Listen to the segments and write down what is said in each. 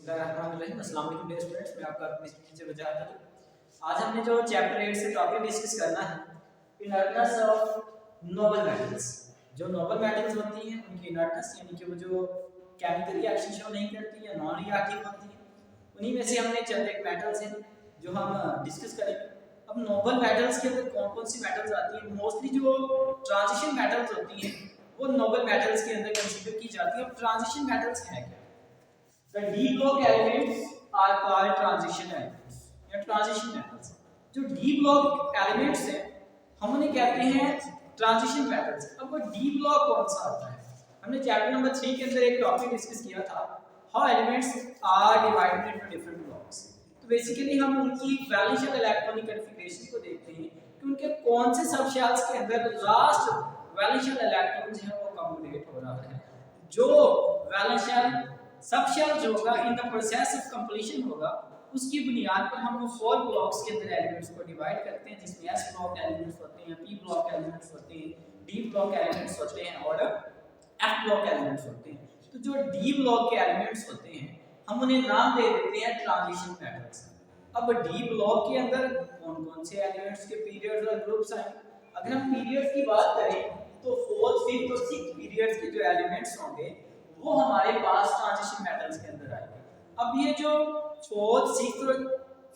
अस्सलाम वालेकुम dear students, मैं आपका अपनी स्क्रीन से बजाता हूँ। आज हमने जो चैप्टर 8 से टॉपिक डिस्कस करना है इनर्टनेस ऑफ नोबल मेटल्स। जो नोबल मेटल्स होती हैं उनकी इनर्टनेस यानी कि वो जो केमिकल रिएक्शन शो नहीं करती या नॉन रिएक्टिव होती है, उन्हीं में से हमने चंद एक मेटल्स हैं जो हम डिस्कस करेंगे। अब नोबल मेटल्स के अंदर कौन कौन सी मेटल्स आती हैं? मोस्टली जो ट्रांजिशन मेटल्स होती हैं वो नोबल मेटल्स के अंदर कंसीडर की जाती है। अब ट्रांजिशन मेटल्स हैं क्या? The d block elements are called transition elements या transition metals। जो d block elements हैं हम उन्हें कहते हैं transition metals। अब वो d block कौन सा होता है? हमने चैप्टर नंबर 3 के अंदर एक टॉपिक डिस्कस किया था, how elements are divided into different blocks। तो बेसिकली हम उनकी वैलेंशियल इलेक्ट्रॉनिक कॉन्फ़िगरेशन को देखते हैं कि उनके कौन से सब शेल्स के अंदर लास्ट वैलेंशियल इलेक्ट्रॉन है वो कम्युनिकेट हो रहा है। जो वैलेंशियल सब शेल जो होगा in the process of completion होगा, उसकी बुनियाद पर हम वो 4 ब्लॉक्स के अंदर एलिमेंट्स को डिवाइड करते हैं, जिसमें s ब्लॉक एलिमेंट्स होते हैं, p ब्लॉक एलिमेंट्स होते हैं, d ब्लॉक एलिमेंट्स होते हैं और f ब्लॉक एलिमेंट्स होते हैं। तो जो d ब्लॉक के एलिमेंट्स होते हैं हम उन्हें नाम दे देते हैं ट्रांजिशन मेटल्स। अब d ब्लॉक के अंदर कौन कौन से एलिमेंट्स के पीरियड्स और ग्रुप्स आएंगे? अगर हम पीरियड्स की बात करें तो 4th 5th और 6th पीरियड्स के जो एलिमेंट्स होंगे वो हमारे पास ट्रांजिशन मेटल्स के अंदर आएंगे। अब ये जो 4th 6th और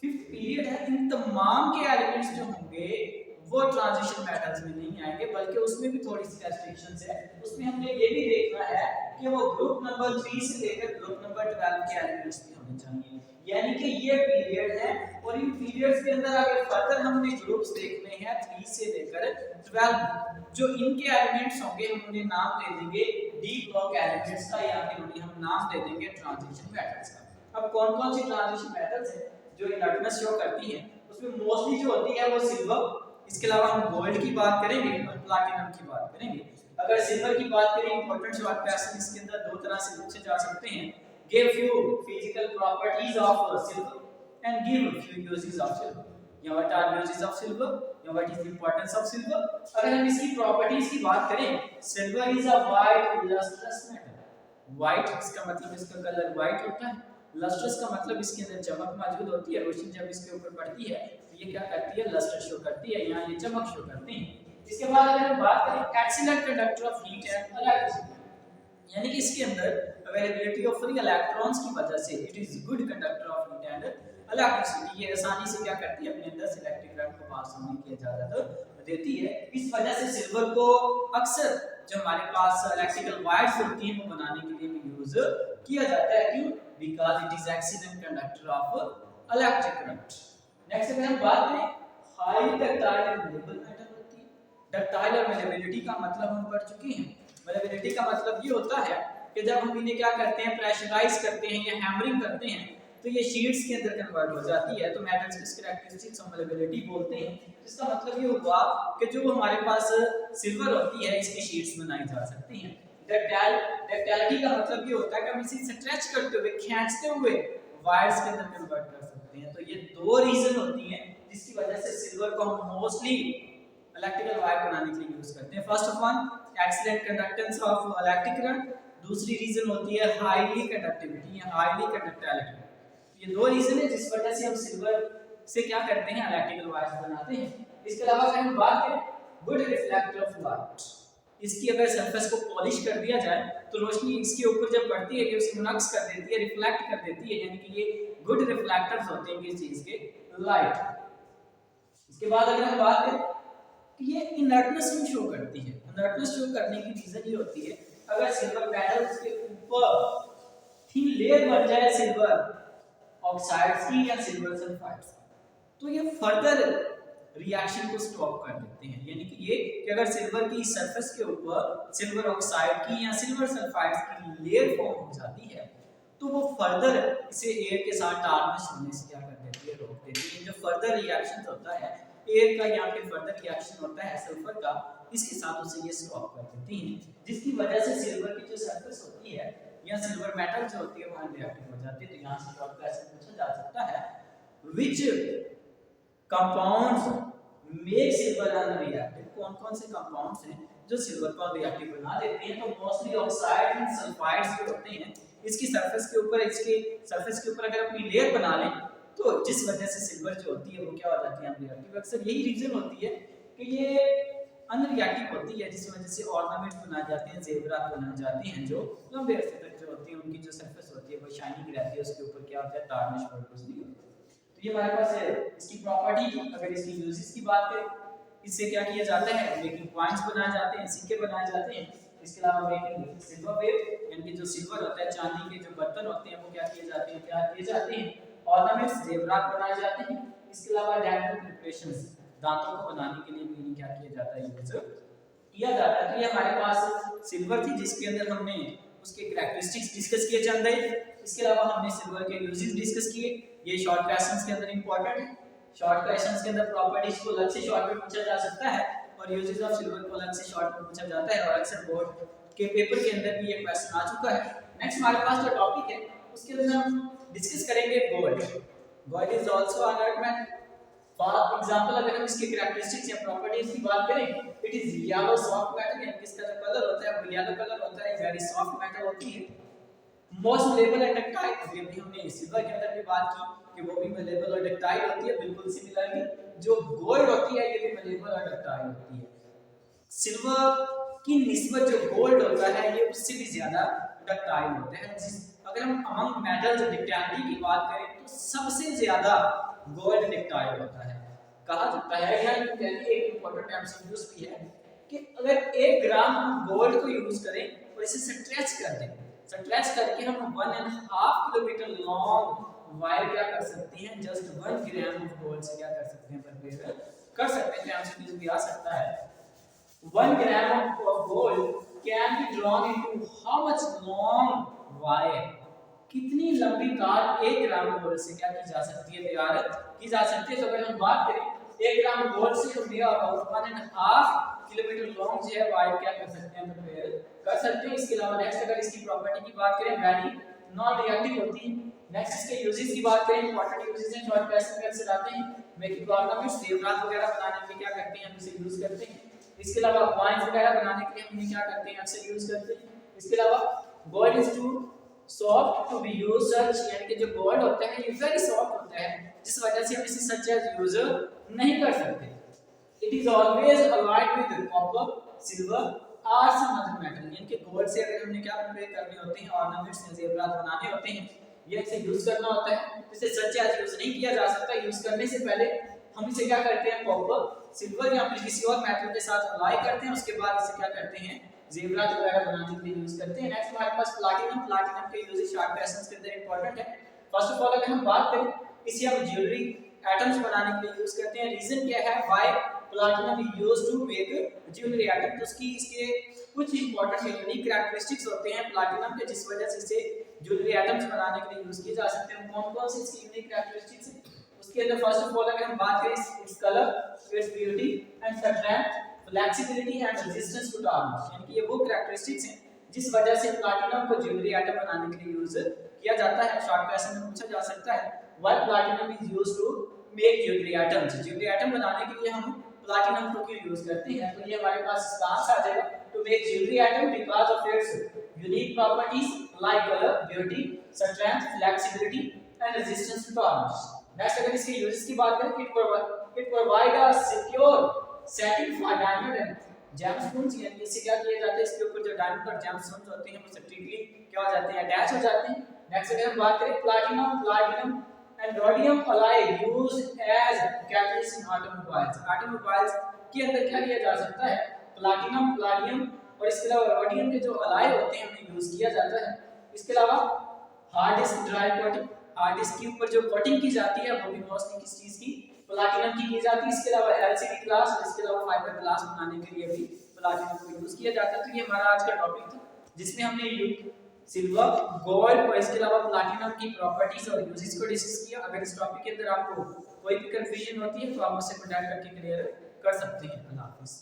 5th पीरियड है इन तमाम के एलिमेंट्स जो होंगे वो ट्रांजिशन मेटल्स में नहीं आएंगे, बल्कि उसमें भी थोड़ी सी रेस्ट्रिक्शंस है। उसमें हमने ये भी देखना है कि वो ग्रुप नंबर 3 से लेकर ग्रुप नंबर 12 के एलिमेंट्स भी होने चाहिए, यानी कि ये पीरियड है और इन पीरियड्स के अंदर आगे फर्दर हमने ग्रुप्स देखने हैं 3 से लेकर 12। जो इनके एलिमेंट्स होंगे हम उन्हें नाम दे देंगे डी ब्लॉक एलिमेंट्स का, या फिर उन्हें हम नाम दे देंगे ट्रांजिशन मेटल्स का। अब कौन कौन सी ट्रांजिशन मेटल्स हैं जो इनर्टनेस शो करती हैं? उसमें मोस्टली जो होती है वो सिल्वर, इसके अलावा हम गोल्ड की बात करेंगे और प्लैटिनम की बात करेंगे। अगर सिल्वर की बात करें, इंपॉर्टेंट शॉर्ट क्वेश्चन इसके अंदर दो तरह से पूछे जा सकते हैं। Give few physical properties of silver and give few uses of silver, या what are uses of silver या what is the importance of silver. अगर हम इसकी प्रॉपर्टीज की बात करें, silver is a white lustrous metal. White इसका मतलब इसका कलर व्हाइट होता है, लस्ट्रस का मतलब इसके अंदर चमक मौजूद होती है, रोशनी जब इसके ऊपर पड़ती है तो ये क्या करती है? लस्टर शो करती है, यहाँ ये चमक शो करते हैं। इसके बाद अगर हम बात करें excellent conductor of heat and electricity, यानी कि इसके अंदर अवेलेबिलिटी ऑफ फ्री इलेक्ट्रॉन्स की वजह से it is good conductor of heat and electricity. ये आसानी से क्या करती है? अपने अंदर से इलेक्ट्रिक करंट को पास होने की इजाजत देती है। इस वजह से सिल्वर को अक्सर जो हमारे पास इलेक्ट्रिकल वायर्स होती हैं वो बनाने के लिए भी यूज किया जाता है। क्यों? Because it is excellent conductor of electric current. Next अगर हम बात करें, high ductile and malleable metal होती है। डक्टाइल और मेलेबिलिटी का मतलब हम पढ़ चुके हैं। मेलेबिलिटी का मतलब ये होता है कि जब हम इन्हें क्या करते हैं? प्रेशराइज करते हैं या हैमरिंग करते हैं तो ये शीट्स के अंदर कन्वर्ट हो जाती है। तो मेटल्स की कैरेक्टरिस्टिक्स हम मेलेबिलिटी बोलते हैं। इसका मतलब ये हुआ कि जो हमारे पास सिल्वर होती है इसकी शीट्स बनाई जा सकती हैं। डक्टाइलिटी का मतलब ये होता है कि हम इसे स्ट्रेच करते हुए, खींचते हुए वायर्स के अंदर कन्वर्ट कर सकते हैं। तो ये दो रीजन होती हैं जिसकी वजह से सिल्वर को हम मोस्टली इलेक्ट्रिकल वायर बनाने के लिए यूज करते हैं। First of one, excellent conductance of electric current. दूसरी रीजन होती है हाईली कंडक्टिविटी या हाईली कंडक्टिविटी। ये दो रीजन है जिस वजह से हम सिल्वर से क्या करते हैं? इलेक्ट्रिकल वायर्स बनाते हैं। इसके अलावा अगर हम बात करें गुड रिफ्लेक्टर ऑफ लाइट, इसकी अगर सरफेस को पॉलिश कर दिया जाए तो रोशनी इसके ऊपर जब पड़ती है कि उसे नक्स कर देती है, रिफ्लेक्ट कर देती है, यानी कि ये गुड रिफ्लेक्टर्स होते हैं किस चीज के? लाइट। इसके बाद अगर हम बात करें कि ये इनर्टनेस क्यों शो करती है? इनर्टनेस शो करने की रीजन ये होती है अगर सिल्वर मेटल्स के ऊपर थीन लेयर बन जाए सिल्वर ऑक्साइड्स की या सिल्वर सल्फाइड्स की, तो ये फर्दर रिएक्शन को स्टॉप कर देते हैं। यानी कि ये कि अगर सिल्वर की सरफेस के ऊपर सिल्वर ऑक्साइड की या सिल्वर सल्फाइड्स की लेयर फॉर्म हो जाती है तो वो फर्दर इसे एयर के साथ टार्निश होने से क्या कर देती है? रोक देती है। जो फर्दर रिएक्शन होता है एयर का या फिर फर्दर रिएक्शन होता है सल्फर का, इसके साथ उसे ये स्टॉप कर देती है, जिसकी वजह से सिल्वर की जो सरफेस होती है या सिल्वर मेटल जो होती है वो अनरिएक्टिव हो जाती है। तो यहाँ से शॉर्ट क्वेश्चन पूछा जा सकता है, which compounds make silver unreactive? कौन-कौन से कंपाउंड्स हैं जो सिल्वर को अनरिएक्टिव बना देते हैं? तो मोस्टली ऑक्साइड एंड सल्फाइड्स जो होते हैं इसके सरफेस के ऊपर अगर अपनी लेयर बना लें तो जिस वजह से सिल्वर जो होती है वो क्या हो जाती है अनरिएक्टिव। अक्सर यही रीजन होती है कि ये अनरिएक्टिव होती है, जिस वजह से ऑर्नामेंट्स बनाए जाते हैं, जेवरात बनाए जाते हैं जो लंबे अरसे तक जो होती है उनकी जो सरफेस होती है वो शाइनिंग रहती है, उसके ऊपर क्या होता है टार्निश प्रोड्यूस नहीं होती। तो ये हमारे पास है इसकी प्रॉपर्टी थी। अगर इसकी यूजेस की बात करें, इससे क्या किया जाता है, मेकिंग पॉइंट्स बनाए जाते हैं, सिक्के बनाए जाते हैं। इसके अलावा मेकिंग सिल्वर वेव यानी कि जो सिल्वर होता है, चांदी के जो बर्तन होते हैं वो क्या किए जाते हैं, तैयार किए जाते हैं। ऑर्नामेंट्स जेवरात बनाए जाते हैं। इसके अलावा डेंटल प्रिपरेशंस दांतों को बनाने के लिए भी क्या किया जाता है, यूज किया जाता है। तो ये हमारे पास सिल्वर थी जिसके अंदर हमने उसके कैरेक्टरिस्टिक्स डिस्कस किए चंद। इसके अलावा हमने सिल्वर के यूजेस डिस्कस किए। ये शॉर्ट क्वेश्चंस के अंदर इंपॉर्टेंट है। शॉर्ट क्वेश्चंस के अंदर प्रॉपर्टीज को अलग से शॉर्ट में पूछा जा सकता है और यूजेस ऑफ सिल्वर को अलग से शॉर्ट में पूछा जाता है, और अक्सर बोर्ड के पेपर के अंदर भी ये क्वेश्चन आ चुका है। नेक्स्ट हमारे पास जो टॉपिक है उसके अंदर हम डिस्कस करेंगे gold. Gold is also an earth metal. For example अगर हम इसके कैरेक्टरिस्टिक्स या प्रॉपर्टीज की बात करें, it is yellow soft metal, यानी इसका जो कलर होता है वो येलो कलर होता है, वेरी सॉफ्ट मेटल होती है। मोस्ट मलेबल एंड डक्टाइल, ये भी हमने सिल्वर के अंदर भी बात की कि वो भी मलेबल और डक्टाइल होती है। बिल्कुल सिमिलरली जो गोल्ड होती है ये भी मलेबल और डक्टाइल होती है। सिल्वर की निस्बत जो गोल्ड होता है ये उससे भी ज्यादा डक्टाइल होता है। अगर हम अमंग मेटल्स डक्टाइलिटी की बात करें तो सबसे ज्यादा गोल्ड डक्टाइल होता है। कहा जाता है या एक इंपॉर्टेंट एमसीक्यूज भी है कि अगर 1 ग्राम हम गोल्ड को यूज करें और इसे स्ट्रेच कर दें, स्ट्रेच करके हम 1.5 किलोमीटर लॉन्ग वायर क्या कर सकते हैं, जस्ट 1 ग्राम ऑफ गोल्ड से क्या कर सकते हैं, प्रिपेयर कर सकते हैं। एमसीक्यूज भी आ सकता है 1 gram of gold can be drawn into how much long wire, कितनी लंबी तार 1 ग्राम गोल्ड से क्या की जा सकती है, तैयार की जा सकती है। तो अगर हम बात करें 1 ग्राम गोल्ड से हम ये अबाउट 1.5 किलोमीटर लॉन्ग जो है वायर क्या कर सकते हैं, प्रिपेयर कर सकते हैं। इसके अलावा नेक्स्ट अगर इसकी प्रॉपर्टी की बात करें, वेरी नॉन रिएक्टिव होती है। नेक्स्ट इसके यूजेस की बात करें, इंपॉर्टेंट यूजेस हैं, शॉर्ट क्वेश्चन में अक्सर आते हैं। मेकिंग ऑर्नामेंट्स जेवरात वगैरह बनाने के लिए क्या करते हैं, हम इसे यूज करते हैं। इसके अलावा कॉइन्स वगैरह बनाने के लिए हम क्या करते हैं, अक्सर यूज करते हैं। इसके अलावा gold is too soft to be use such, यानी कि जो गोल्ड होता है ये वेरी सॉफ्ट होता है जिस वजह से हम इसे सच एज यूज नहीं कर सकते। It is always allied with copper, silver और सम अदर मेटल, यानी कि गोल्ड से अगर हमने क्या प्रिपेयर करने होते हैं, ऑर्नामेंट्स या जेवरात बनाने होते हैं, ये इसे यूज करना होता है। इसे सच एज यूज नहीं किया जा सकता। यूज करने से पहले हम इसे क्या करते हैं, कॉपर, सिल्वर या फिर किसी और मेटल के साथ अलाइ करते हैं, उसके बाद इसे क्या करते हैं, जेवरात वगैरह बनाने के लिए यूज करते हैं। नेक्स्ट हमारे पास प्लैटिनम। प्लैटिनम के यूजेस शॉर्ट क्वेश्चंस के अंदर इंपॉर्टेंट है। फर्स्ट ऑफ ऑल अगर हम बात करें, इसे हम ज्वेलरी एटम्स बनाने के लिए यूज करते हैं। रीजन क्या है, why platinum is used to make jewellery atom. तो इसके कुछ इंपॉर्टेंट यूनिक कैरेक्टरिस्टिक्स होते हैं प्लैटिनम के, जिस वजह से इसे ज्वेलरी एटम्स बनाने के लिए यूज किए जा सकते हैं। कौन-कौन से इसके यूनिक कैरेक्टरिस्टिक्स हैं उसके अंदर फर्स्ट ऑफ ऑल अगर हम बात करें, its colour, its beauty and strength, flexibility and resistance to tarnish, यानी कि ये वो कैरेक्टरिस्टिक्स हैं जिस वजह से प्लैटिनम को ज्वेलरी आइटम बनाने के लिए यूज किया जाता है। शॉर्ट क्वेश्चन में पूछा जा सकता है, why platinum is used to make jewellery items. Jewellery item बनाने के लिए हम प्लैटिनम को क्यों यूज करते हैं, तो ये हमारे पास इसका आंसर आ जाएगा, to make jewellery item because of its unique properties like colour, beauty, strength, flexibility and resistance to tarnish. Next अगर इसके यूजेस की बात करें, it provide a secure setting for diamond and gemstones, यानी इससे क्या किया जाता है, इसके ऊपर जो डायमंड और जेमस्टोन्स होते हैं वो स्ट्रिक्टली क्या हो जाते हैं, अटैच हो जाते हैं। नेक्स्ट अगर हम बात करें platinum and rhodium alloy used as catalyst in automobiles. Automobiles के अंदर क्या किया जा सकता है, प्लैटिनम, पैलेडियम और इसके अलावा रोडियम के जो अलाई होते हैं उन्हें यूज किया जाता है। इसके अलावा hard disk drive coating, hard disk के ऊपर जो कोटिंग की जाती है वो भी मोस्टली किस चीज की, प्लैटिनम की जाती है। इसके अलावा एलसीडी ग्लास और इसके अलावा फाइबर ग्लास बनाने के लिए भी प्लैटिनम को यूज किया जाता है। तो ये हमारा आज का टॉपिक था जिसमें हमने सिल्वर, गोल्ड और इसके अलावा प्लैटिनम की प्रॉपर्टीज और यूजेस को डिस्कस किया। अगर इस टॉपिक के अंदर आपको कोई भी कंफ्यूजन होती है तो आप मुझसे कांटेक्ट करके क्लियर कर सकते हैं। अल्लाह हाफिज़।